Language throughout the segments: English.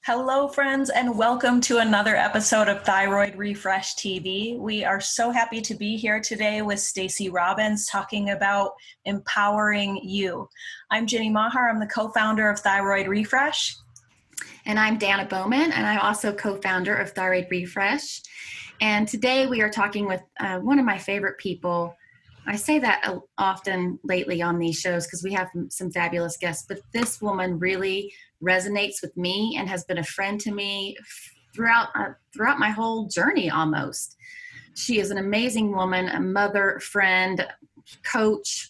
Hello, friends, and welcome to another episode of Thyroid Refresh TV. We are so happy to be here today with Stacey Robbins talking about empowering you. I'm Ginny Mahar. I'm the co-founder of Thyroid Refresh. And I'm Danna Bowman, and I'm also co-founder of Thyroid Refresh. And today we are talking with one of my favorite people. I say that often lately on these shows because we have some fabulous guests, but this woman really resonates with me and has been a friend to me throughout my whole journey almost. She is an amazing woman, a mother, friend, coach,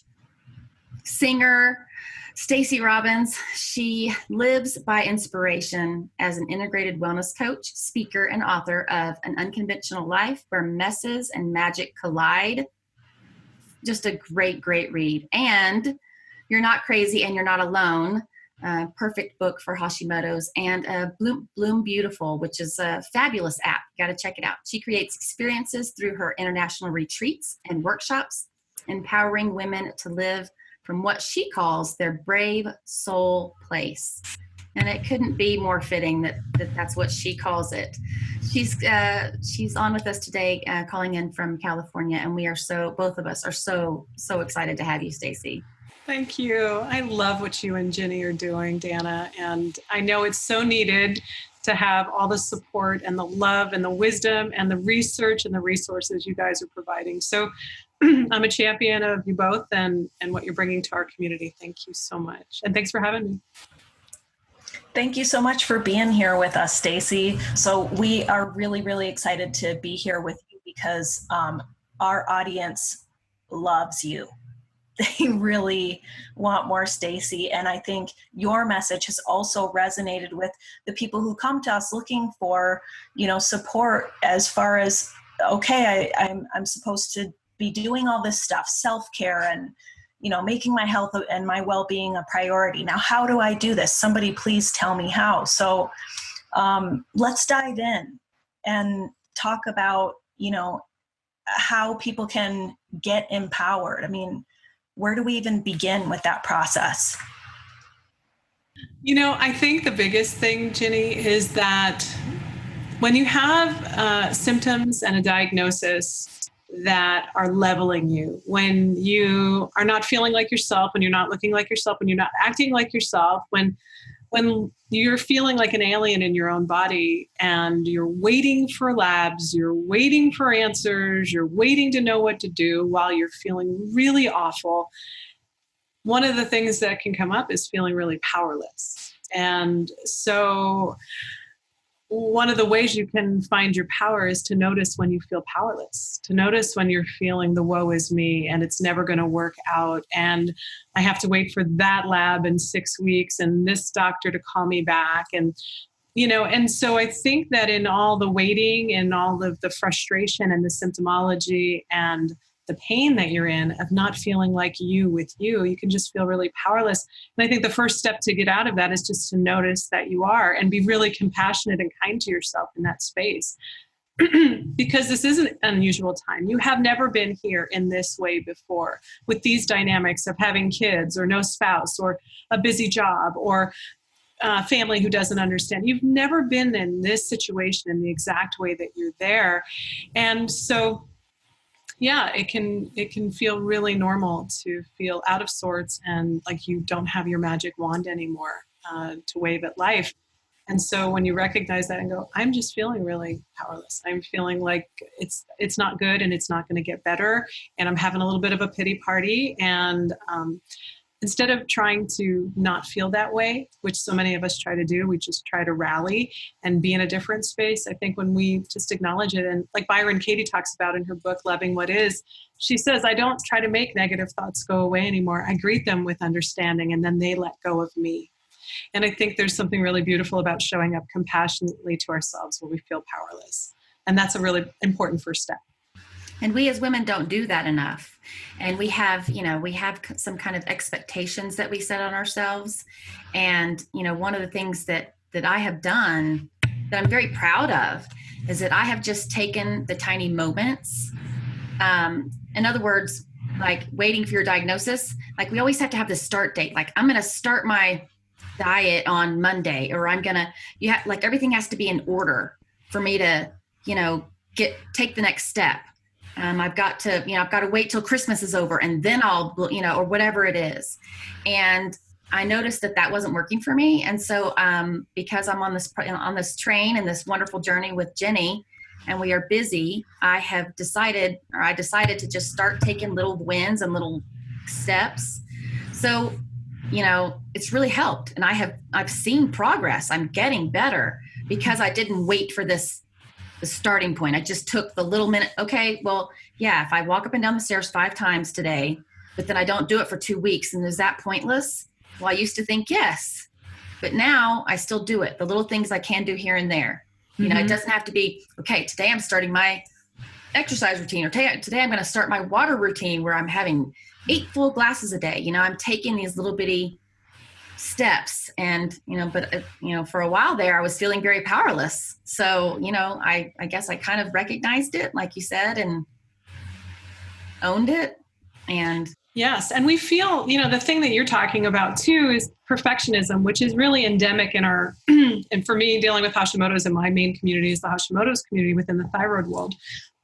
singer. Stacey Robbins. She lives by inspiration as an integrated wellness coach, speaker, and author of An Unconventional Life, where messes and magic collide. Just a great, great read. And You're Not Crazy and You're Not Alone, perfect book for Hashimoto's, and Bloom Beautiful, which is a fabulous app. Got to check it out. She creates experiences through her international retreats and workshops, empowering women to live from what she calls their brave soul place. And it couldn't be more fitting that that's what she calls it. She's on with us today, calling in from California, and both of us are so excited to have you, Stacey. Thank you. I love what you and Ginny are doing, Danna, and I know it's so needed to have all the support and the love and the wisdom and the research and the resources you guys are providing. So I'm a champion of you both and what you're bringing to our community. Thank you so much. And thanks for having me. Thank you so much for being here with us, Stacey. So we are really, really excited to be here with you because our audience loves you. They really want more Stacey. And I think your message has also resonated with the people who come to us looking for, support as far as, okay, I'm supposed to be doing all this stuff, self-care and, making my health and my well-being a priority. Now, how do I do this? Somebody please tell me how. So let's dive in and talk about, how people can get empowered. I mean, where do we even begin with that process? I think the biggest thing, Ginny, is that when you have symptoms and a diagnosis that are leveling you, when you are not feeling like yourself, when you're not looking like yourself, when you're not acting like yourself, when you're feeling like an alien in your own body and you're waiting for labs, you're waiting for answers, you're waiting to know what to do while you're feeling really awful, one of the things that can come up is feeling really powerless. And so one of the ways you can find your power is to notice when you feel powerless, to notice when you're feeling the woe is me and it's never going to work out. And I have to wait for that lab in 6 weeks and this doctor to call me back. And so I think that in all the waiting and all of the frustration and the symptomology and the pain that you're in of not feeling like you can just feel really powerless. And I think the first step to get out of that is just to notice that you are and be really compassionate and kind to yourself in that space. Because this is an unusual time. You have never been here in this way before with these dynamics of having kids or no spouse or a busy job or family who doesn't understand. You've never been in this situation in the exact way that you're there. And so yeah, it can feel really normal to feel out of sorts and like you don't have your magic wand anymore to wave at life. And so when you recognize that and go, I'm just feeling really powerless. I'm feeling like it's not good and it's not going to get better. And I'm having a little bit of a pity party. And instead of trying to not feel that way, which so many of us try to do, we just try to rally and be in a different space. I think when we just acknowledge it, and like Byron Katie talks about in her book, Loving What Is, she says, I don't try to make negative thoughts go away anymore. I greet them with understanding and then they let go of me. And I think there's something really beautiful about showing up compassionately to ourselves when we feel powerless. And that's a really important first step. And we as women don't do that enough. And we have some kind of expectations that we set on ourselves. And, one of the things that I have done that I'm very proud of is that I have just taken the tiny moments. In other words, like waiting for your diagnosis, like we always have to have the start date. Like I'm going to start my diet on Monday, or I'm going to, like everything has to be in order for me to, take the next step. I've got to wait till Christmas is over and then I'll, or whatever it is. And I noticed that wasn't working for me. And so, because I'm on this train and this wonderful journey with Ginny, and we are busy, I decided to just start taking little wins and little steps. So, it's really helped. And I've seen progress. I'm getting better because I didn't wait for the starting point. I just took the little minute. Okay, well, yeah, if I walk up and down the stairs 5 times today, but then I don't do it for 2 weeks, and is that pointless? Well, I used to think yes, but now I still do it. The little things I can do here and there. It doesn't have to be, okay, today I'm starting my exercise routine, or today I'm going to start my water routine where I'm having 8 full glasses a day. I'm taking these little bitty steps, and, for a while there, I was feeling very powerless. So, I guess I kind of recognized it, like you said, and owned it. And yes. And we feel, the thing that you're talking about too is perfectionism, which is really endemic in our, and for me, dealing with Hashimoto's, and my main community is the Hashimoto's community within the thyroid world.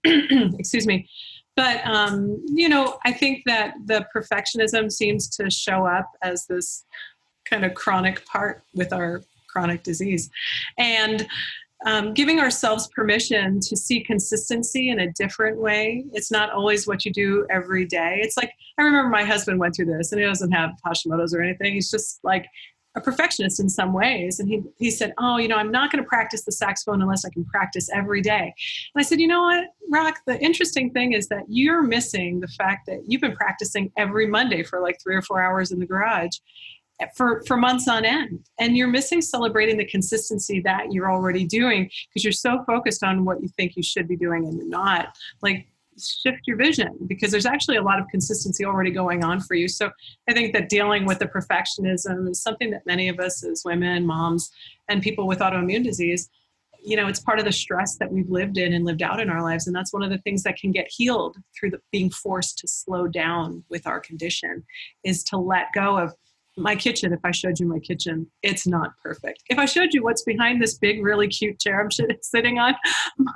Excuse me. But, I think that the perfectionism seems to show up as this kind of chronic part with our chronic disease. And giving ourselves permission to see consistency in a different way. It's not always what you do every day. It's like, I remember my husband went through this, and he doesn't have Hashimoto's or anything. He's just like a perfectionist in some ways. And he said, I'm not going to practice the saxophone unless I can practice every day. And I said, you know what, Rock, the interesting thing is that you're missing the fact that you've been practicing every Monday for like 3 or 4 hours in the garage for months on end. And you're missing celebrating the consistency that you're already doing because you're so focused on what you think you should be doing and you're not. Like, shift your vision, because there's actually a lot of consistency already going on for you. So I think that dealing with the perfectionism is something that many of us as women, moms, and people with autoimmune disease, it's part of the stress that we've lived in and lived out in our lives. And that's one of the things that can get healed through being forced to slow down with our condition, is to let go of my kitchen. If I showed you my kitchen, it's not perfect. If I showed you what's behind this big, really cute chair I'm sitting on,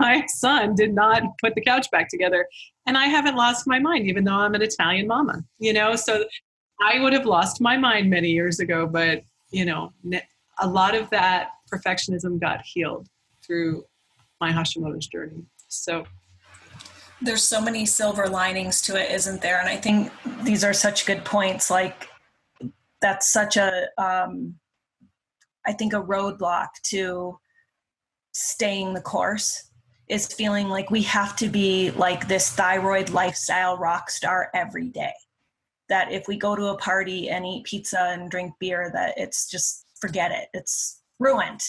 my son did not put the couch back together. And I haven't lost my mind, even though I'm an Italian mama, so I would have lost my mind many years ago. But, a lot of that perfectionism got healed through my Hashimoto's journey. So there's so many silver linings to it, isn't there? And I think these are such good points. Like, that's such a roadblock to staying the course, is feeling like we have to be like this thyroid lifestyle rock star every day. That if we go to a party and eat pizza and drink beer, that it's just, forget it. It's ruined,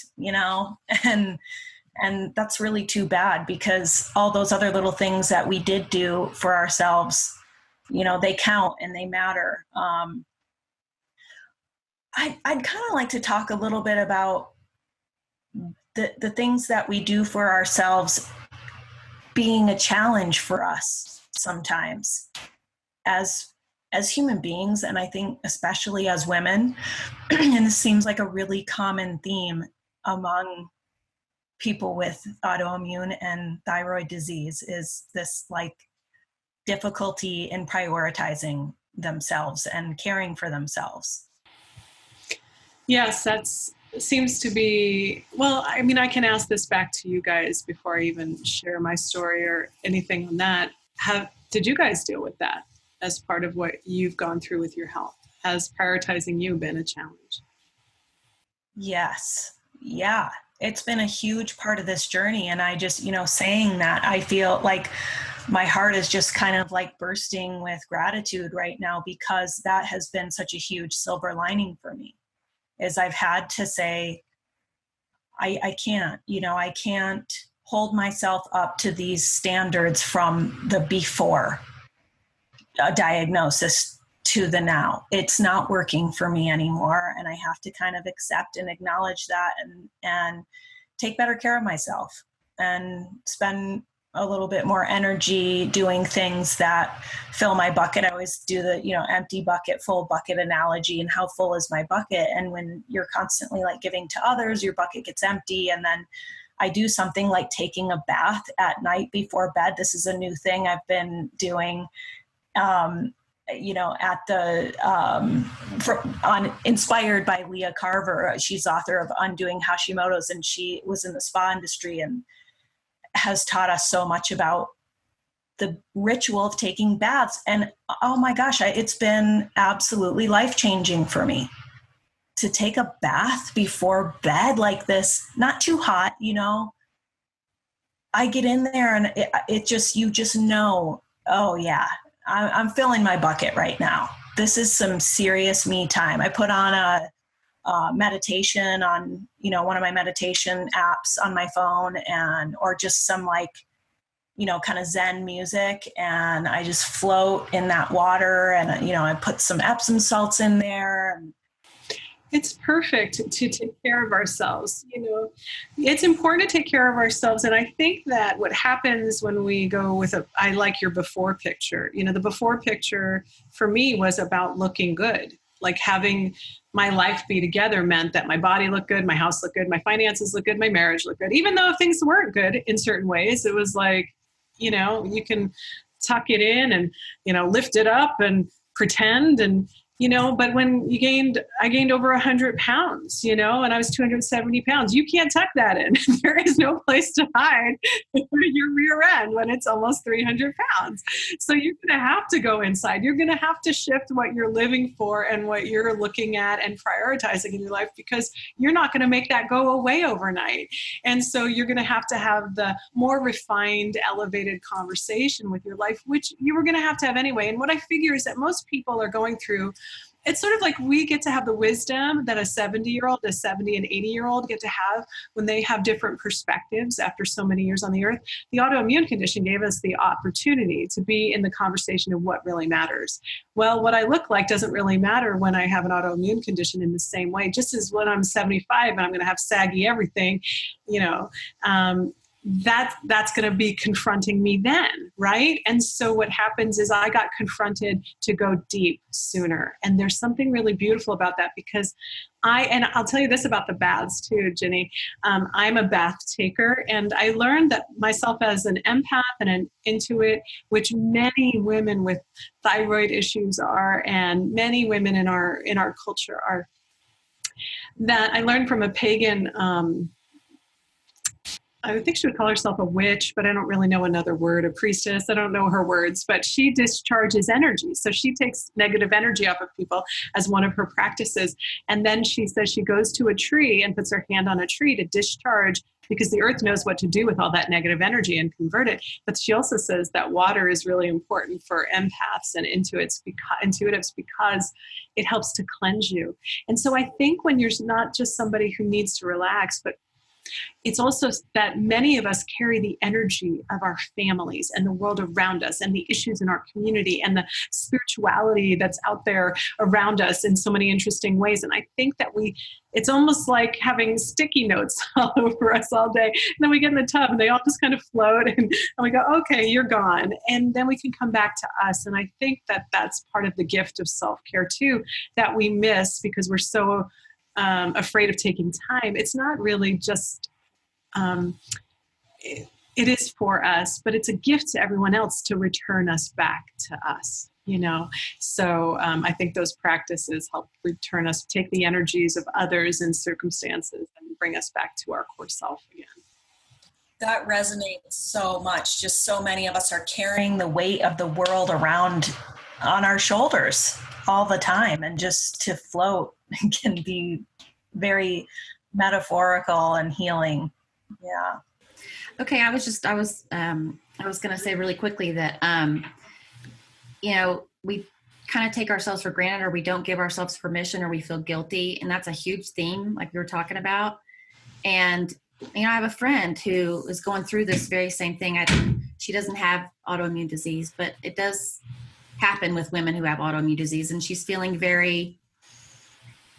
and that's really too bad, because all those other little things that we did do for ourselves, they count and they matter. I'd kind of like to talk a little bit about the things that we do for ourselves being a challenge for us sometimes as human beings, and I think especially as women. And this seems like a really common theme among people with autoimmune and thyroid disease, is this like difficulty in prioritizing themselves and caring for themselves. Yes, that seems to be, well, I mean, I can ask this back to you guys before I even share my story or anything on that. Did you guys deal with that as part of what you've gone through with your health? Has prioritizing you been a challenge? Yes. Yeah. It's been a huge part of this journey. And I just, saying that, I feel like my heart is just kind of like bursting with gratitude right now, because that has been such a huge silver lining for me. Is I've had to say, I can't, I can't hold myself up to these standards from the before a diagnosis to the now. It's not working for me anymore. And I have to kind of accept and acknowledge that and take better care of myself and spend a little bit more energy doing things that fill my bucket. I always do the, empty bucket, full bucket analogy, and how full is my bucket? And when you're constantly like giving to others, your bucket gets empty. And then I do something like taking a bath at night before bed. This is a new thing I've been doing, at the, inspired by Leah Carver. She's author of Undoing Hashimoto's, and she was in the spa industry and has taught us so much about the ritual of taking baths. And oh my gosh, it's been absolutely life-changing for me to take a bath before bed like this, not too hot, I get in there and you just know, oh yeah, I'm filling my bucket right now. This is some serious me time. I put on a meditation on, one of my meditation apps on my phone, or just some kind of Zen music, and I just float in that water, and I put some Epsom salts in there. And it's perfect to take care of ourselves. It's important to take care of ourselves. And I think that what happens when we go with I like your before picture. The before picture for me was about looking good. Like having my life be together meant that my body looked good, my house looked good, my finances looked good, my marriage looked good. Even though things weren't good in certain ways, it was like, you can tuck it in and, lift it up and pretend. And, but when I gained over 100 pounds, and I was 270 pounds, you can't tuck that in. There is no place to hide your rear end when it's almost 300 pounds. So you're going to have to go inside. You're going to have to shift what you're living for and what you're looking at and prioritizing in your life, because you're not going to make that go away overnight. And so you're going to have the more refined, elevated conversation with your life, which you were going to have anyway. And what I figure is that most people are going through, it's sort of like we get to have the wisdom that a 70-year-old, a 70 and 80-year-old get to have when they have different perspectives after so many years on the earth. The autoimmune condition gave us the opportunity to be in the conversation of what really matters. Well, what I look like doesn't really matter when I have an autoimmune condition in the same way, just as when I'm 75 and I'm going to have saggy everything, that's going to be confronting me then, right? And so what happens is I got confronted to go deep sooner. And there's something really beautiful about that, because and I'll tell you this about the baths too, Ginny. I'm a bath taker, and I learned that myself as an empath and an intuit, which many women with thyroid issues are, and many women in our culture are, that I learned from a pagan, I think she would call herself a witch, but I don't really know another word, a priestess. I don't know her words, but she discharges energy. So she takes negative energy off of people as one of her practices. And then she says she goes to a tree and puts her hand on a tree to discharge, because the earth knows what to do with all that negative energy and convert it. But she also says that water is really important for empaths and intuitives because it helps to cleanse you. And so I think when you're not just somebody who needs to relax, but it's also that many of us carry the energy of our families and the world around us and the issues in our community and the spirituality that's out there around us in so many interesting ways. And I think that it's almost like having sticky notes all over us all day. And then we get in the tub and they all just kind of float and we go, okay, you're gone. And then we can come back to us. And I think that that's part of the gift of self-care too, that we miss because we're so afraid of taking time. It's not really just, it is for us, but it's a gift to everyone else to return us back to us, So I think those practices help return us, take the energies of others and circumstances and bring us back to our core self again. That resonates so much. Just so many of us are carrying the weight of the world around on our shoulders all the time, and just to float can be very metaphorical and healing. Yeah. Okay. I was going to say really quickly that, we kind of take ourselves for granted, or we don't give ourselves permission, or we feel guilty. And that's a huge theme, like we were talking about. And, I have a friend who is going through this very same thing. She doesn't have autoimmune disease, but it does happen with women who have autoimmune disease. And she's feeling very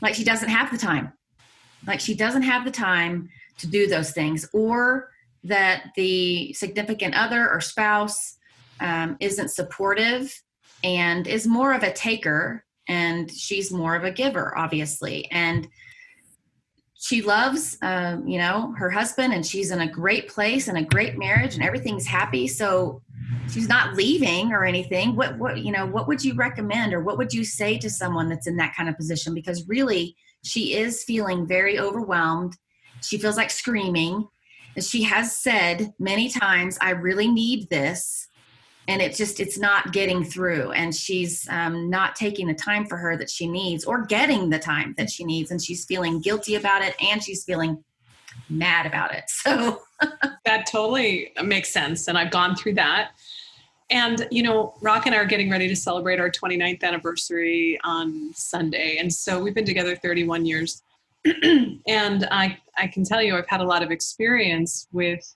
like she doesn't have the time. Like she doesn't have the time to do those things, or that the significant other or spouse isn't supportive and is more of a taker, and she's more of a giver, obviously. And she loves, her husband, and she's in a great place and a great marriage, and everything's happy. So she's not leaving or anything. What would you recommend, or what would you say to someone that's in that kind of position? Because really, she is feeling very overwhelmed. She feels like screaming. She has said many times, I really need this. And it's not getting through. And she's not taking the time for her that she needs, or getting the time that she needs. And she's feeling guilty about it, and she's feeling mad about it. So that totally makes sense. And I've gone through that. And, Rock and I are getting ready to celebrate our 29th anniversary on Sunday. And so we've been together 31 years. And I can tell you, I've had a lot of experience with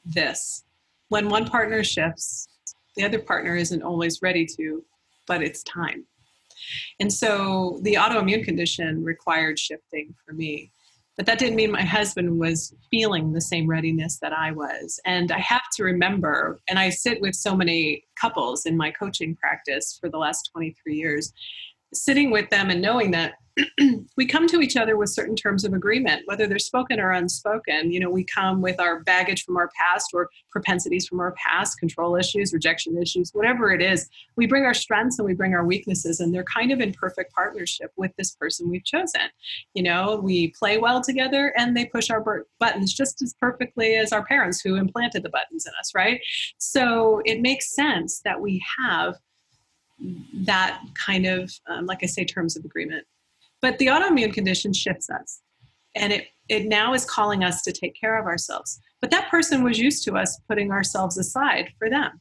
this. When one partner shifts, the other partner isn't always ready to, but it's time. And so the autoimmune condition required shifting for me. But that didn't mean my husband was feeling the same readiness that I was. And I have to remember, and I sit with so many couples in my coaching practice for the last 23 years, sitting with them and knowing that we come to each other with certain terms of agreement, whether they're spoken or unspoken. We come with our baggage from our past, or propensities from our past, control issues, rejection issues, whatever it is. We bring our strengths and we bring our weaknesses, and they're kind of in perfect partnership with this person we've chosen. We play well together, and they push our buttons just as perfectly as our parents who implanted the buttons in us, right? So it makes sense that we have that kind of, like I say, terms of agreement. But the autoimmune condition shifts us, and it now is calling us to take care of ourselves. But that person was used to us putting ourselves aside for them.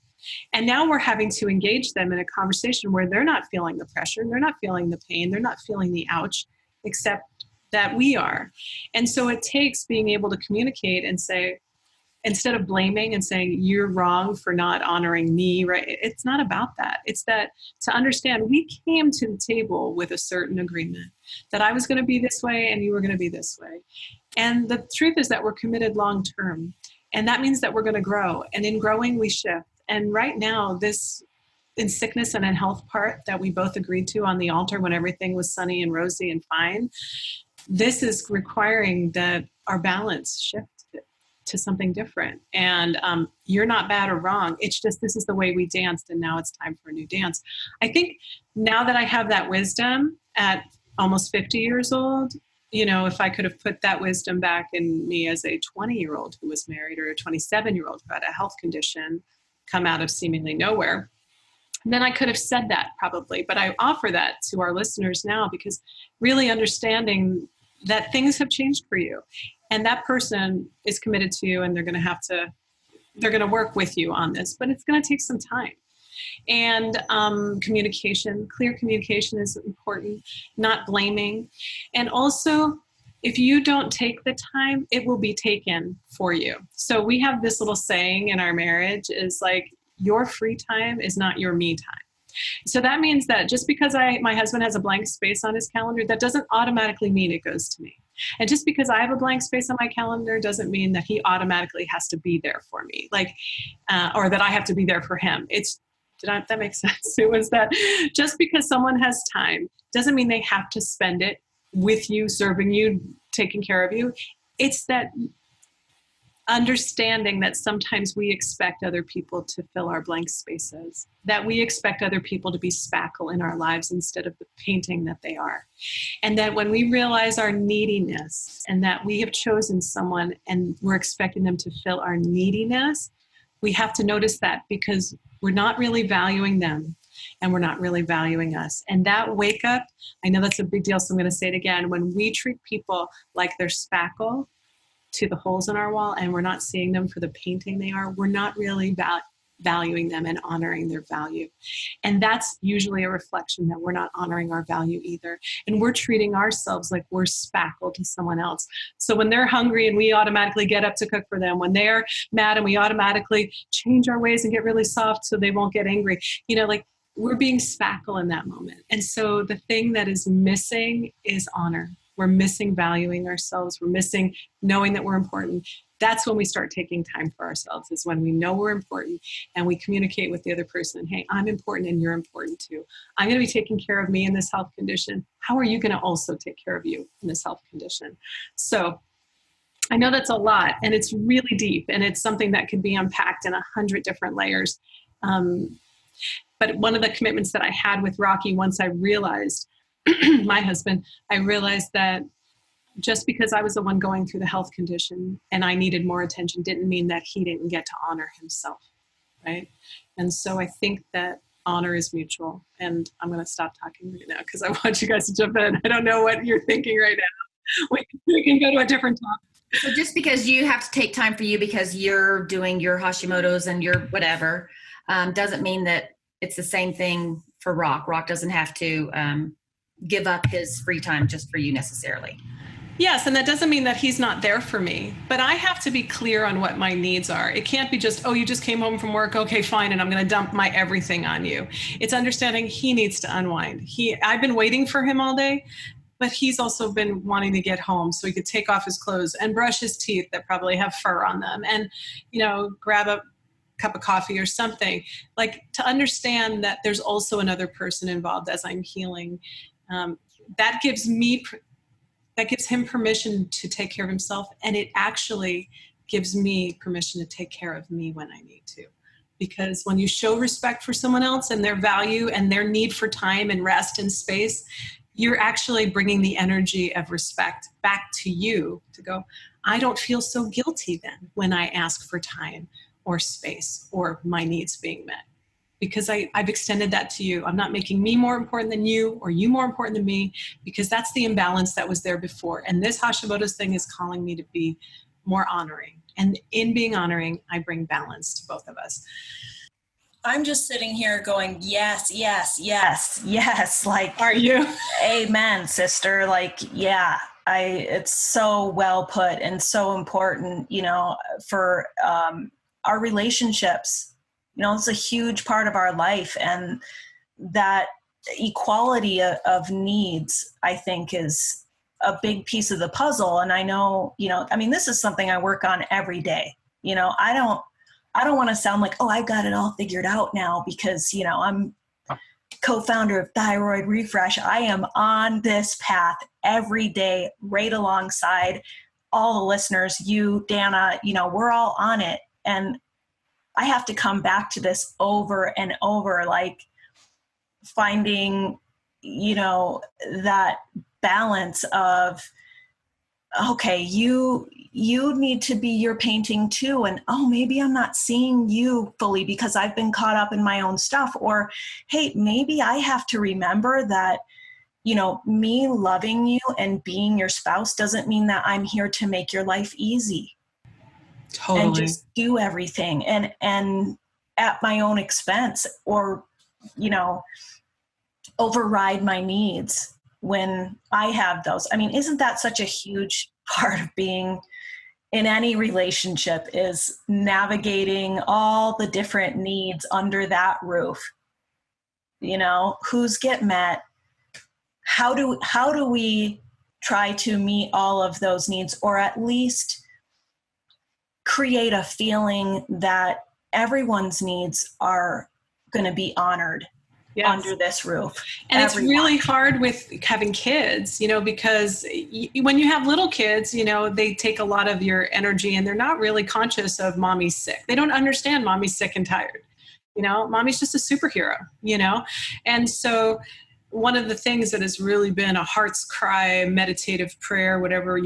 And now we're having to engage them in a conversation where they're not feeling the pressure, they're not feeling the pain, they're not feeling the ouch, except that we are. And so it takes being able to communicate and say, instead of blaming and saying, you're wrong for not honoring me, right? It's not about that. It's that to understand we came to the table with a certain agreement that I was going to be this way and you were going to be this way. And the truth is that we're committed long term. And that means that we're going to grow. And in growing, we shift. And right now, this in sickness and in health part that we both agreed to on the altar when everything was sunny and rosy and fine, this is requiring that our balance shift to something different. And you're not bad or wrong. It's just, this is the way we danced, and now it's time for a new dance. I think now that I have that wisdom at almost 50 years old, if I could have put that wisdom back in me as a 20-year-old who was married, or a 27-year-old who had a health condition come out of seemingly nowhere, then I could have said that probably. But I offer that to our listeners now, because really understanding that things have changed for you. And that person is committed to you, and they're going to work with you on this, but it's going to take some time. And clear communication is important, not blaming. And also, if you don't take the time, it will be taken for you. So we have this little saying in our marriage is like, your free time is not your me time. So that means that just because my husband has a blank space on his calendar, that doesn't automatically mean it goes to me. And just because I have a blank space on my calendar doesn't mean that he automatically has to be there for me, or that I have to be there for him. That make sense? It was that just because someone has time doesn't mean they have to spend it with you, serving you, taking care of you. It's that understanding that sometimes we expect other people to fill our blank spaces, that we expect other people to be spackle in our lives instead of the painting that they are. And that when we realize our neediness, and that we have chosen someone and we're expecting them to fill our neediness, we have to notice that, because we're not really valuing them and we're not really valuing us. And that wake up, I know that's a big deal, so I'm going to say it again. When we treat people like they're spackle to the holes in our wall, and we're not seeing them for the painting they are, we're not really valuing them and honoring their value. And that's usually a reflection that we're not honoring our value either. And we're treating ourselves like we're spackle to someone else. So when they're hungry and we automatically get up to cook for them, when they're mad and we automatically change our ways and get really soft so they won't get angry, we're being spackle in that moment. And so the thing that is missing is honor. We're missing valuing ourselves. We're missing knowing that we're important. That's when we start taking time for ourselves, is when we know we're important and we communicate with the other person. Hey, I'm important and you're important too. I'm going to be taking care of me in this health condition. How are you going to also take care of you in this health condition? So I know that's a lot, and it's really deep, and it's something that could be unpacked in 100 different layers. But one of the commitments that I had with Rocky, once I realized, my husband, I realized that just because I was the one going through the health condition and I needed more attention didn't mean that he didn't get to honor himself, right? And so I think that honor is mutual. And I'm going to stop talking right now because I want you guys to jump in. I don't know what you're thinking right now. We can go to a different topic. So just because you have to take time for you because you're doing your Hashimoto's and your whatever, doesn't mean that it's the same thing for Rock. Rock doesn't have to give up his free time just for you necessarily. Yes, and that doesn't mean that he's not there for me, but I have to be clear on what my needs are. It can't be just, oh, you just came home from work, okay, fine, and I'm going to dump my everything on you. It's understanding he needs to unwind. I've been waiting for him all day, but he's also been wanting to get home so he could take off his clothes and brush his teeth that probably have fur on them and, grab a cup of coffee or something. Like, to understand that there's also another person involved as I'm healing. That gives him permission to take care of himself, and it actually gives me permission to take care of me when I need to. Because when you show respect for someone else and their value and their need for time and rest and space, you're actually bringing the energy of respect back to you to go, I don't feel so guilty then when I ask for time or space or my needs being met. Because I've extended that to you. I'm not making me more important than you or you more important than me, because that's the imbalance that was there before. And this Hashimoto's thing is calling me to be more honoring. And in being honoring, I bring balance to both of us. I'm just sitting here going, yes, yes, yes, yes. Like, are you? Amen, sister. Like, yeah, it's so well put and so important, for our relationships. It's a huge part of our life, and that equality of needs, I think, is a big piece of the puzzle. And I know, this is something I work on every day. I don't want to sound like, oh, I've got it all figured out now because, I'm co-founder of Thyroid Refresh. I am on this path every day, right alongside all the listeners, you, Danna, we're all on it. And I have to come back to this over and over, like finding, that balance of, okay, you need to be your painting too. And, oh, maybe I'm not seeing you fully because I've been caught up in my own stuff. Or, hey, maybe I have to remember that, me loving you and being your spouse doesn't mean that I'm here to make your life easy. Totally. And just do everything and at my own expense, or, override my needs when I have those. Isn't that such a huge part of being in any relationship, is navigating all the different needs under that roof? Whose get met? How do we try to meet all of those needs, or at least create a feeling that everyone's needs are going to be honored? Yes. Under this roof. And it's really hard with having kids, because when you have little kids, they take a lot of your energy, and they're not really conscious of mommy's sick. They don't understand mommy's sick and tired. Mommy's just a superhero, and so one of the things that has really been a heart's cry, meditative prayer, whatever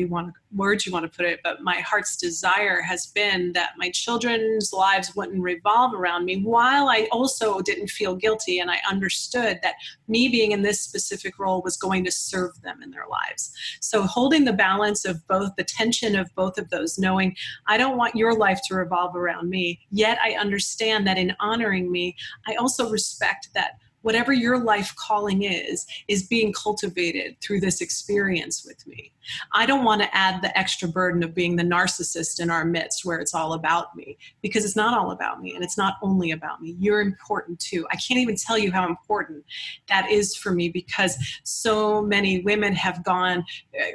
words you want to put it, but my heart's desire has been that my children's lives wouldn't revolve around me, while I also didn't feel guilty, and I understood that me being in this specific role was going to serve them in their lives. So holding the balance of both, the tension of both of those, knowing I don't want your life to revolve around me, yet I understand that in honoring me, I also respect that whatever your life calling is being cultivated through this experience with me. I don't want to add the extra burden of being the narcissist in our midst where it's all about me, because it's not all about me and it's not only about me. You're important too. I can't even tell you how important that is for me, because so many women have gone,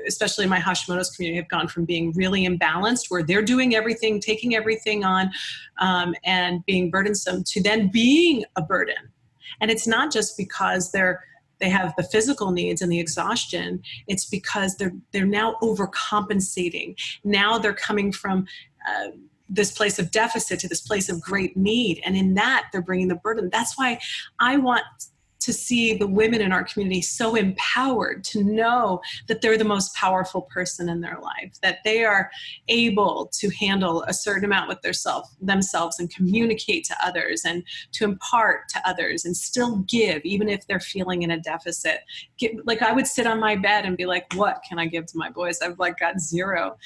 especially in my Hashimoto's community, have gone from being really imbalanced where they're doing everything, taking everything on, and being burdensome, to then being a burden. And it's not just because they have the physical needs and the exhaustion. It's because they're now overcompensating. Now they're coming from this place of deficit to this place of great need. And in that, they're bringing the burden. That's why I want to see the women in our community so empowered to know that they're the most powerful person in their life, that they are able to handle a certain amount with themselves and communicate to others and to impart to others and still give, even if they're feeling in a deficit. Like, I would sit on my bed and be like, what can I give to my boys? I've like got zero.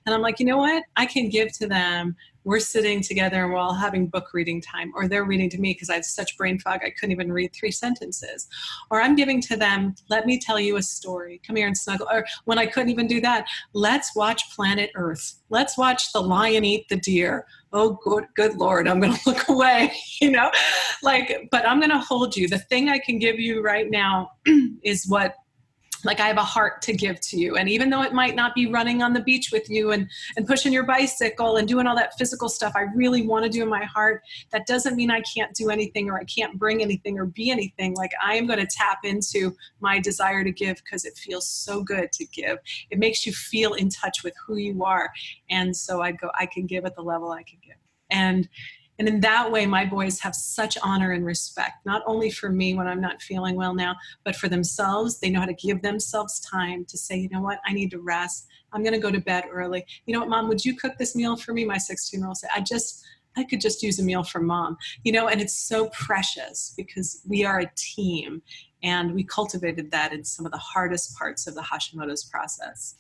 And I'm like, you know what? I can give to them. We're sitting together and we're all having book reading time, or they're reading to me because I have such brain fog I couldn't even read 3 sentences. Or I'm giving to them, let me tell you a story. Come here and snuggle. Or when I couldn't even do that, let's watch Planet Earth. Let's watch the lion eat the deer. Oh, good Lord, I'm going to look away, but I'm going to hold you. The thing I can give you right now is what, like, I have a heart to give to you. And even though it might not be running on the beach with you and pushing your bicycle and doing all that physical stuff I really want to do in my heart, that doesn't mean I can't do anything or I can't bring anything or be anything. Like, I am going to tap into my desire to give because it feels so good to give. It makes you feel in touch with who you are. And so I can give at the level I can give. And in that way, my boys have such honor and respect, not only for me when I'm not feeling well now, but for themselves. They know how to give themselves time to say, you know what, I need to rest. I'm going to go to bed early. You know what, Mom, would you cook this meal for me? My 16-year-old said, I could just use a meal from Mom. And it's so precious because we are a team, and we cultivated that in some of the hardest parts of the Hashimoto's process.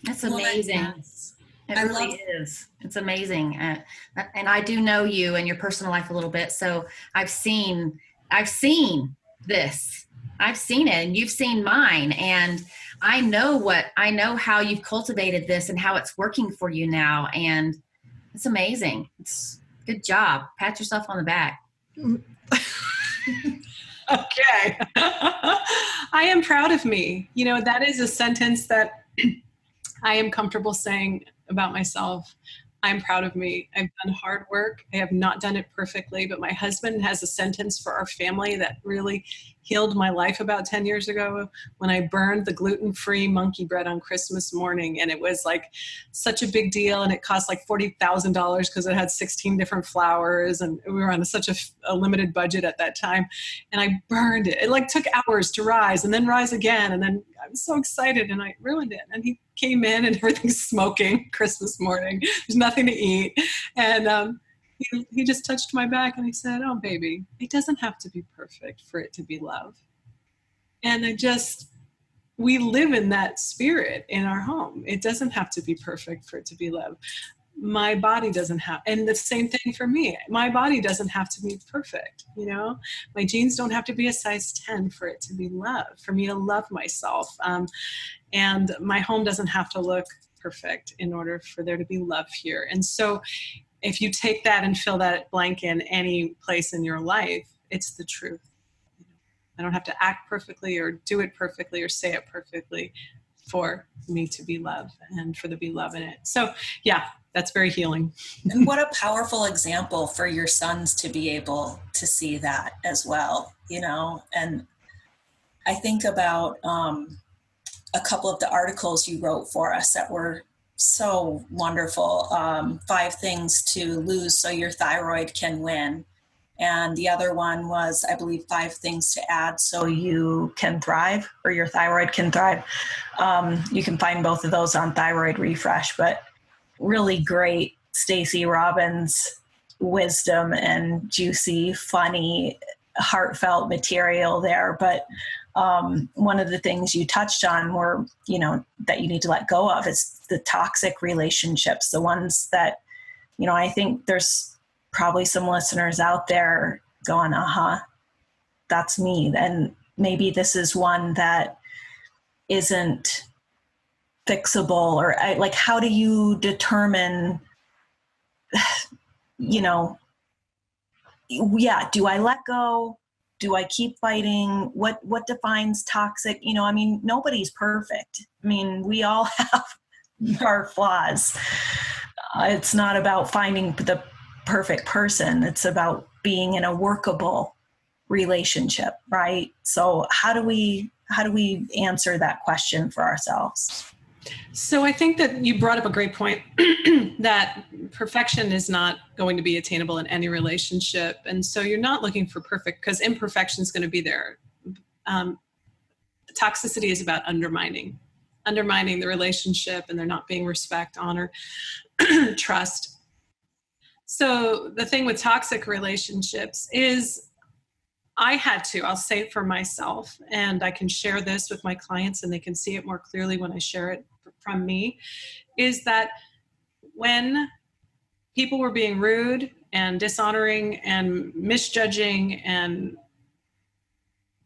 That's amazing. It really is. It's amazing. And I do know you and your personal life a little bit. So I've seen this. I've seen it, and you've seen mine. And I know how you've cultivated this and how it's working for you now. And it's amazing. It's good job. Pat yourself on the back. Okay. I am proud of me. That is a sentence that I am comfortable saying about myself. I'm proud of me. I've done hard work. I have not done it perfectly, but my husband has a sentence for our family that really healed my life about 10 years ago when I burned the gluten-free monkey bread on Christmas morning. And it was like such a big deal. And it cost like $40,000 because it had 16 different flours. And we were on such a limited budget at that time. And I burned it. It like took hours to rise and then rise again. And then I was so excited and I ruined it. And he came in and everything's smoking Christmas morning. There's nothing to eat. And he just touched my back and he said, oh, baby, it doesn't have to be perfect for it to be love. And we live in that spirit in our home. It doesn't have to be perfect for it to be love. My body doesn't have, and the same thing for me. My body doesn't have to be perfect. My jeans don't have to be a size 10 for it to be love, for me to love myself. And my home doesn't have to look perfect in order for there to be love here. And so if you take that and fill that blank in any place in your life, it's the truth. I don't have to act perfectly or do it perfectly or say it perfectly for me to be love and for there to be love in it. So yeah, that's very healing. And what a powerful example for your sons to be able to see that as well, and I think about a couple of the articles you wrote for us that were so wonderful. 5 things to lose so your thyroid can win. And the other one was, I believe, 5 things to add so you can thrive, or your thyroid can thrive. You can find both of those on Thyroid Refresh, but really great Stacey Robbins wisdom and juicy, funny, heartfelt material there. But one of the things you touched on were, that you need to let go of is the toxic relationships, the ones that, I think there's probably some listeners out there going, that's me. And maybe this is one that isn't fixable, or like, how do you determine, you know, yeah, do I let go? Do I keep fighting? What defines toxic? You know, I mean, nobody's perfect. I mean, we all have our flaws. It's not about finding the perfect person. It's about being in a workable relationship, right? So how do we answer that question for ourselves? So I think that you brought up a great point that perfection is not going to be attainable in any relationship. And so you're not looking for perfect, because imperfection is going to be there. Toxicity is about undermining the relationship, and there not being respect, honor, trust. So the thing with toxic relationships is I'll say it for myself, and I can share this with my clients and they can see it more clearly when I share it from me, is that when people were being rude and dishonoring and misjudging and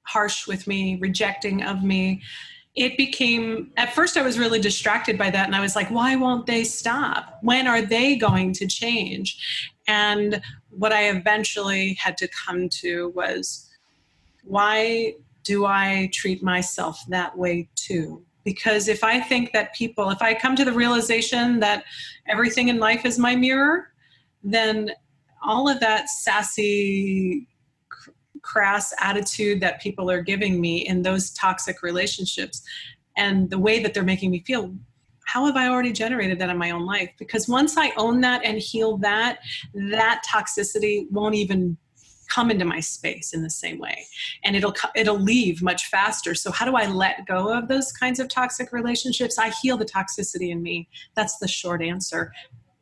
harsh with me, rejecting of me, it became, at first I was really distracted by that. And I was like, why won't they stop? When are they going to change? And what I eventually had to come to was, why do I treat myself that way too? Because if I think that if I come to the realization that everything in life is my mirror, then all of that sassy, crass attitude that people are giving me in those toxic relationships and the way that they're making me feel, how have I already generated that in my own life? Because once I own that and heal that toxicity won't even come into my space in the same way, and it'll leave much faster. So how do I let go of those kinds of toxic relationships? I heal the toxicity in me. That's the short answer,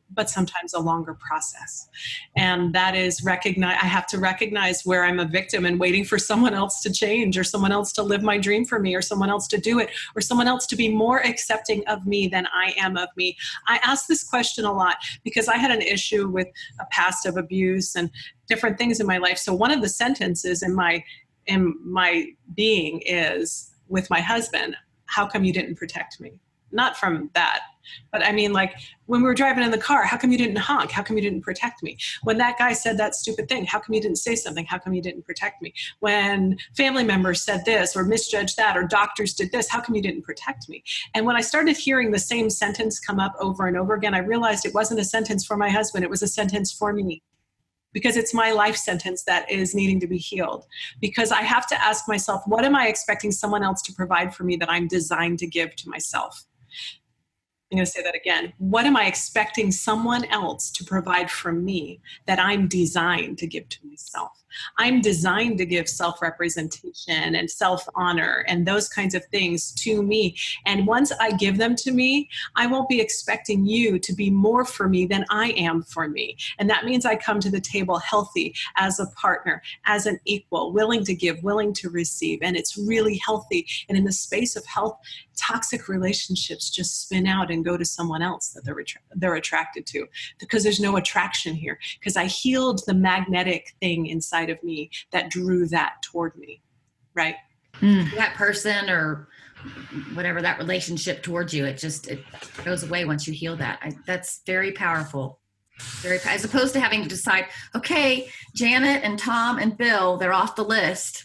but sometimes a longer process. And that is I have to recognize where I'm a victim and waiting for someone else to change, or someone else to live my dream for me, or someone else to do it, or someone else to be more accepting of me than I am of me. I ask this question a lot because I had an issue with a past of abuse and different things in my life. So one of the sentences in my being is, with my husband, how come you didn't protect me? Not from that, but I mean, like, when we were driving in the car, how come you didn't honk? How come you didn't protect me? When that guy said that stupid thing, how come you didn't say something? How come you didn't protect me? When family members said this or misjudged that, or doctors did this, how come you didn't protect me? And when I started hearing the same sentence come up over and over again, I realized it wasn't a sentence for my husband. It was a sentence for me. Because it's my life sentence that is needing to be healed. Because I have to ask myself, what am I expecting someone else to provide for me that I'm designed to give to myself? I'm going to say that again. What am I expecting someone else to provide for me that I'm designed to give to myself? I'm designed to give self-representation and self-honor and those kinds of things to me. And once I give them to me, I won't be expecting you to be more for me than I am for me. And that means I come to the table healthy as a partner, as an equal, willing to give, willing to receive. And it's really healthy. And in the space of health, toxic relationships just spin out and go to someone else that they're attracted to, because there's no attraction here, because I healed the magnetic thing inside of me that drew that toward me, right? That person or whatever, that relationship towards you, it goes away once you heal that. That's very powerful. As opposed to having to decide, okay, Janet and Tom and Bill, they're off the list.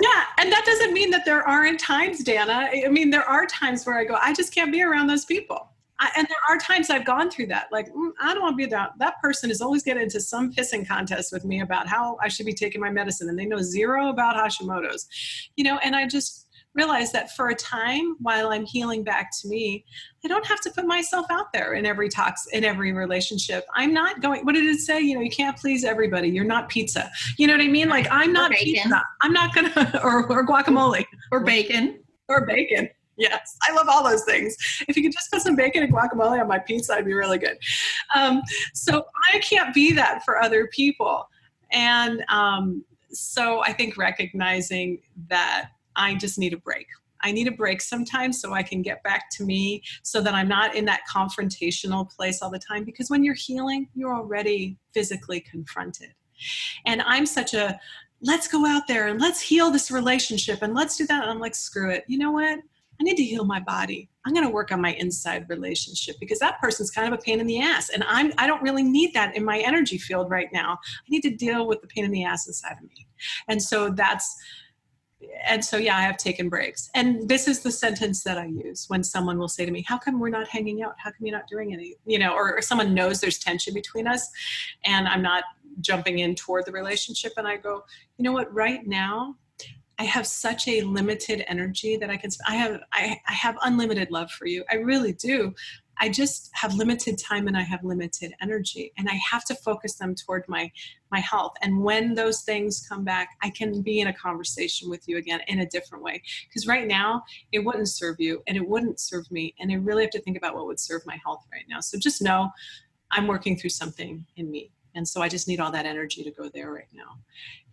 Yeah, and that doesn't mean that there aren't times, Danna. I mean, there are times where I go, I just can't be around those people. And there are times I've gone through that. Like, I don't want to be around. That person is always getting into some pissing contest with me about how I should be taking my medicine, and they know zero about Hashimoto's, and I just realized that for a time while I'm healing back to me, I don't have to put myself out there in every relationship. I'm not going, what did it say? You can't please everybody. You're not pizza. You know what I mean? Like, I'm not pizza. I'm not going to, or guacamole. Or bacon. Or bacon. Yes. I love all those things. If you could just put some bacon and guacamole on my pizza, I'd be really good. So I can't be that for other people. And so I think recognizing that I just need a break. I need a break sometimes so I can get back to me, so that I'm not in that confrontational place all the time. Because when you're healing, you're already physically confronted. And I'm such a let's go out there and let's heal this relationship and let's do that. And I'm like, screw it. You know what? I need to heal my body. I'm going to work on my inside relationship because that person's kind of a pain in the ass. And I don't really need that in my energy field right now. I need to deal with the pain in the ass inside of me. And so yeah, I have taken breaks. And this is the sentence that I use when someone will say to me, how come we're not hanging out? How come you're not doing any, or someone knows there's tension between us and I'm not jumping in toward the relationship. And I go, you know what, right now, I have such a limited energy that I have unlimited love for you. I really do. I just have limited time and I have limited energy and I have to focus them toward my health. And when those things come back, I can be in a conversation with you again in a different way. Because right now it wouldn't serve you and it wouldn't serve me. And I really have to think about what would serve my health right now. So just know I'm working through something in me. And so I just need all that energy to go there right now.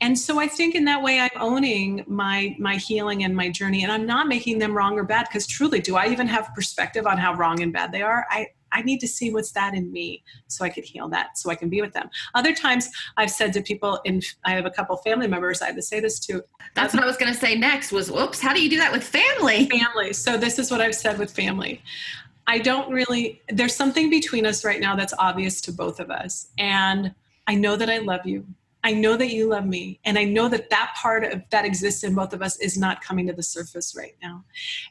And so I think in that way, I'm owning my healing and my journey, and I'm not making them wrong or bad, because truly, do I even have perspective on how wrong and bad they are? I need to see what's that in me so I could heal that, so I can be with them. Other times I've said to people, I have a couple family members I had to say this to. That's what I was going to say next was, whoops, how do you do that with family? Family. So this is what I've said with family. There's something between us right now that's obvious to both of us. And I know that I love you. I know that you love me. And I know that that part of that exists in both of us is not coming to the surface right now.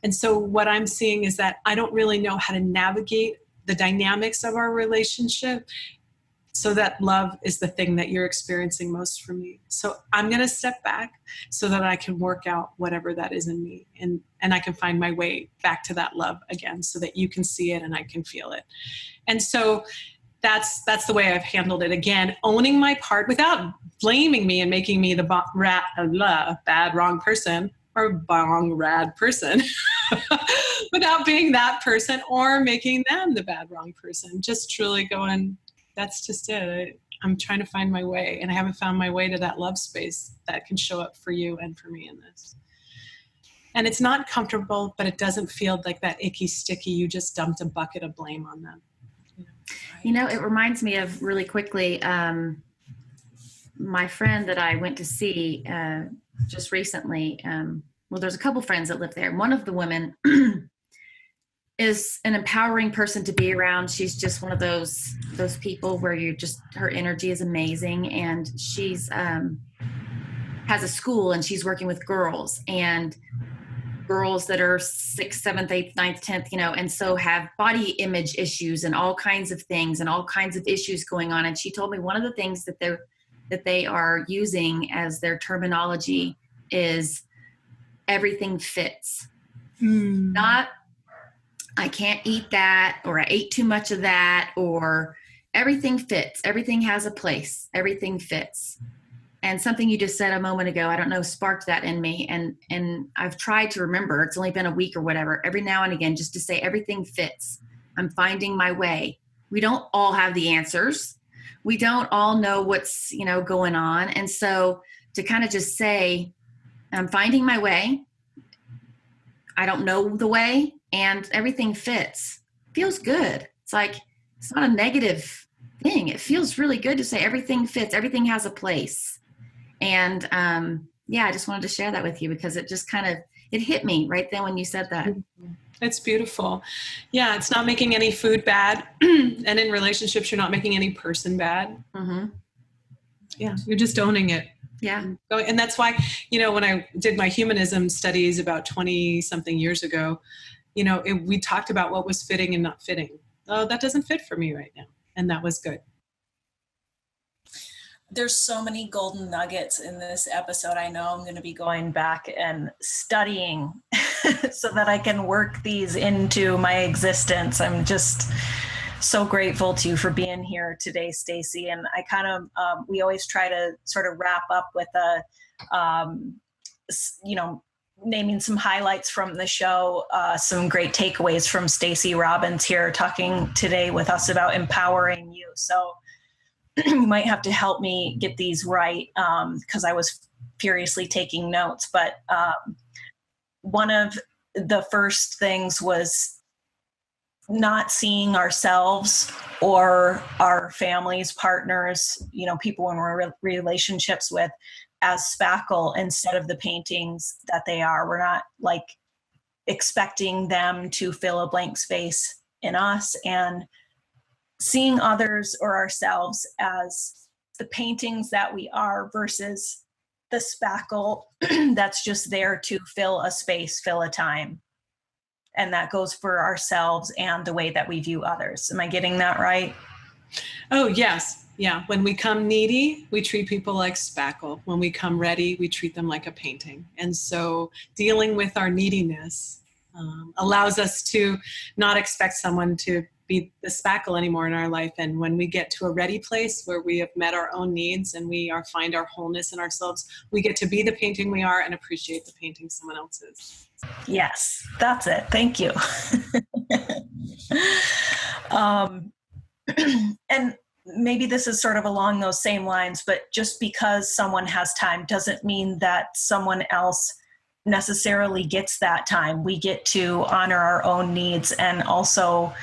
And so what I'm seeing is that I don't really know how to navigate the dynamics of our relationship, so that love is the thing that you're experiencing most from me. So I'm going to step back so that I can work out whatever that is in me. And I can find my way back to that love again so that you can see it and I can feel it. And so that's the way I've handled it. Again, owning my part without blaming me and making me the bad, wrong person or bong, rad person without being that person or making them the bad, wrong person. Just truly going, that's just it. I'm trying to find my way, and I haven't found my way to that love space that can show up for you and for me in this. And it's not comfortable, but it doesn't feel like that icky, sticky, you just dumped a bucket of blame on them. It reminds me of really quickly, my friend that I went to see just recently. There's a couple friends that live there. One of the women is an empowering person to be around. She's just one of those people where her energy is amazing. And she's has a school and she's working with girls that are 6th, 7th, 8th, 9th, 10th, and so have body image issues and all kinds of things and all kinds of issues going on. And she told me one of the things that they are using as their terminology is everything fits. Not I can't eat that, or I ate too much of that, or everything fits. Everything has a place. Everything fits. And something you just said a moment ago, I don't know, sparked that in me. And I've tried to remember, it's only been a week or whatever, every now and again, just to say everything fits. I'm finding my way. We don't all have the answers. We don't all know what's, going on. And so to kind of just say, I'm finding my way. I don't know the way, and everything fits. Feels good. It's not a negative thing. It feels really good to say everything fits. Everything has a place. And I just wanted to share that with you because it just it hit me right then when you said that. It's beautiful. Yeah, it's not making any food bad. And in relationships, you're not making any person bad. Mm-hmm. Yeah, you're just owning it. Yeah. And that's why, when I did my humanism studies about 20 something years ago, we talked about what was fitting and not fitting. Oh, that doesn't fit for me right now. And that was good. There's so many golden nuggets in this episode. I know I'm going to be going back and studying so that I can work these into my existence. I'm just so grateful to you for being here today, Stacey. And I we always try to sort of wrap up with naming some highlights from the show, some great takeaways from Stacey Robbins here talking today with us about empowering you. So you might have to help me get these right because I was furiously taking notes. But one of the first things was not seeing ourselves or our families, partners, people in relationships with as spackle instead of the paintings that they are. We're not like expecting them to fill a blank space in us, and seeing others or ourselves as the paintings that we are versus the spackle that's just there to fill a space, fill a time. And that goes for ourselves and the way that we view others. Am I getting that right? Oh, yes. Yeah. When we come needy, we treat people like spackle. When we come ready, we treat them like a painting. And so dealing with our neediness allows us to not expect someone to be the spackle anymore in our life. And when we get to a ready place where we have met our own needs and we find our wholeness in ourselves, we get to be the painting we are and appreciate the painting someone else is. Yes, that's it. Thank you. And maybe this is sort of along those same lines, but just because someone has time doesn't mean that someone else necessarily gets that time. We get to honor our own needs and also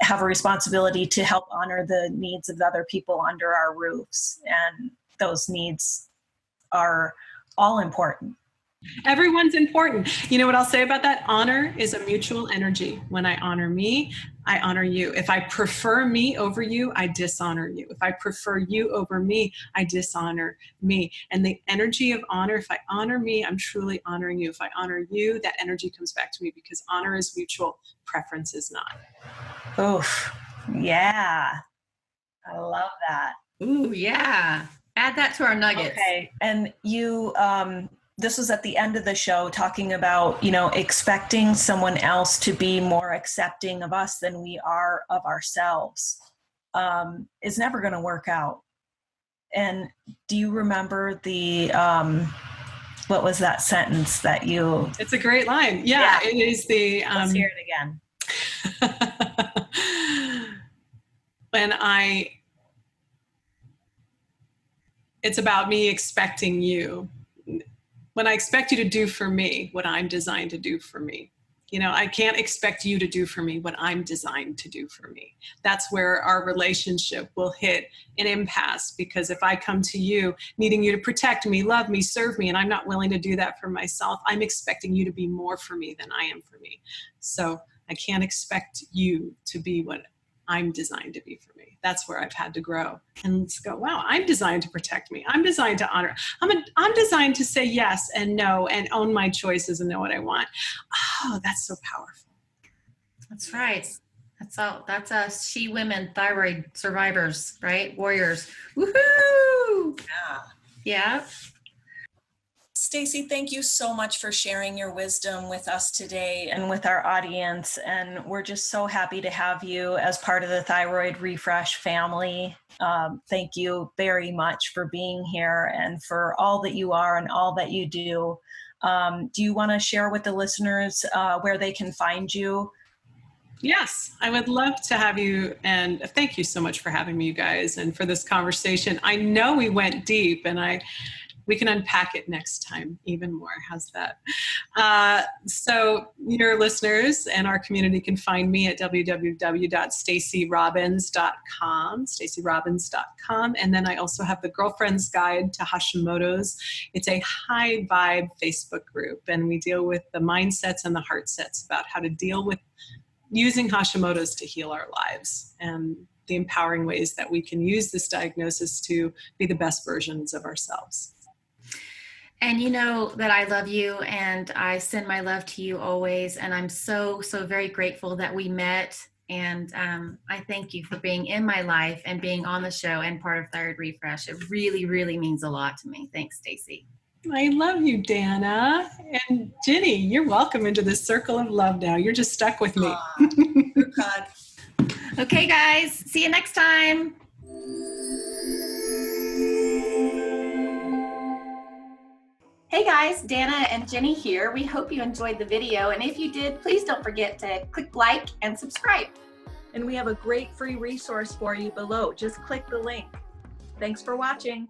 have a responsibility to help honor the needs of other people under our roofs. And those needs are all important. Everyone's important. You know what I'll say about that? Honor is a mutual energy. When I honor me, I honor you. If I prefer me over you, I dishonor you. If I prefer you over me, I dishonor me. And the energy of honor, if I honor me, I'm truly honoring you. If I honor you, that energy comes back to me, because honor is mutual, preference is not. Oof. Yeah. I love that. Ooh, yeah. Add that to our nuggets. Okay. And you, this was at the end of the show talking about, expecting someone else to be more accepting of us than we are of ourselves, is never going to work out. And do you remember the, what was that sentence that you... It's a great line. Yeah. It is the... Let's hear it again. It's about me expecting you. When I expect you to do for me what I'm designed to do for me. I can't expect you to do for me what I'm designed to do for me. That's where our relationship will hit an impasse, because if I come to you needing you to protect me, love me, serve me, and I'm not willing to do that for myself, I'm expecting you to be more for me than I am for me. So I can't expect you to be what I'm designed to be for me. That's where I've had to grow and let's go, wow, I'm designed to protect me. I'm designed to honor. I'm designed to say yes and no and own my choices and know what I want. Oh, that's so powerful. That's right. That's us she women thyroid survivors, right? Warriors. Woohoo! Yeah. Stacey, thank you so much for sharing your wisdom with us today and with our audience. And we're just so happy to have you as part of the Thyroid Refresh family. Thank you very much for being here and for all that you are and all that you do. Do you want to share with the listeners where they can find you? Yes, I would love to have you. And thank you so much for having me, you guys, and for this conversation. I know we went deep, and we can unpack it next time even more. How's that? So your listeners and our community can find me at www.staceyrobbins.com, staceyrobbins.com. And then I also have the Girlfriend's Guide to Hashimoto's. It's a high vibe Facebook group, and we deal with the mindsets and the heart sets about how to deal with using Hashimoto's to heal our lives, and the empowering ways that we can use this diagnosis to be the best versions of ourselves. And you know that I love you, and I send my love to you always. And I'm so, so very grateful that we met. And I thank you for being in my life and being on the show and part of Thyroid Refresh. It really, really means a lot to me. Thanks, Stacey. I love you, Danna. And Ginny, you're welcome into this circle of love now. You're just stuck with me. God. Okay, guys. See you next time. Hey guys, Danna and Ginny here. We hope you enjoyed the video, and if you did, please don't forget to click like and subscribe. And we have a great free resource for you below. Just click the link. Thanks for watching.